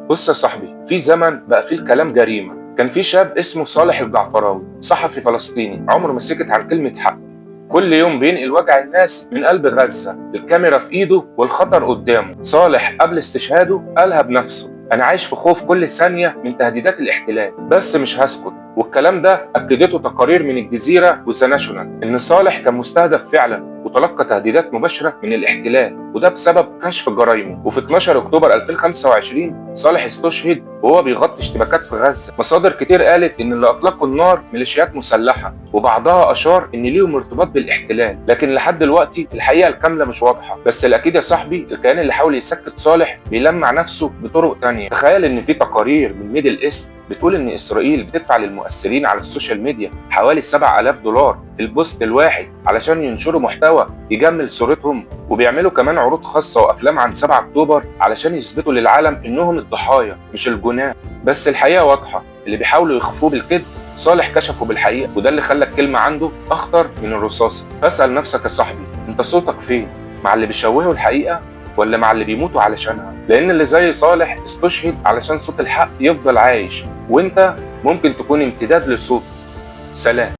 بص يا صاحبي، في زمن بقى فيه الكلام جريمة. كان في شاب اسمه صالح الجعفراوي، صحفي فلسطيني عمره ما سكت عن كلمة حق. كل يوم بينقل وجع الناس من قلب غزة، الكاميرا في ايده والخطر قدامه. صالح قبل استشهاده قالها بنفسه: انا عايش في خوف كل ثانية من تهديدات الاحتلال، بس مش هسكت. والكلام ده اكدته تقارير من الجزيرة وذا ناشونال، ان صالح كان مستهدف فعلا وتلقى تهديدات مباشرة من الاحتلال، وده بسبب كشف جرائمه. وفي 12 اكتوبر 2025 صالح استشهد وهو بيغطي اشتباكات في غزة. مصادر كتير قالت ان اللي اطلقوا النار ميليشيات مسلحة، وبعضها اشار ان ليهم ارتباط بالاحتلال، لكن لحد دلوقتي الحقيقة الكاملة مش واضحة. بس الاكيد يا صاحبي، الكيان اللي حاول يسكت صالح بيلمع نفسه بطرق تانية. تخيل ان في تقارير من ميدل ايست بتقول ان اسرائيل بتدفع للمؤثرين على السوشيال ميديا حوالي 7000 دولار في البوست الواحد علشان ينشروا محتوى يجمل صورتهم، وبيعملوا كمان عروض خاصة وافلام عن 7 اكتوبر علشان يثبتوا للعالم انهم الضحايا مش الجناه. بس الحقيقة واضحة، اللي بيحاولوا يخفوه بالكذب صالح كشفه بالحقيقة، وده اللي خلى الكلمة عنده اخطر من الرصاصة. فاسأل نفسك يا صاحبي، انت صوتك فين؟ مع اللي بيشوهوا الحقيقة ولا مع اللي بيموتوا علشانها؟ لان اللي زي صالح استشهد علشان صوت الحق يفضل عايش، وانت ممكن تكون امتداد لصوته. سلام.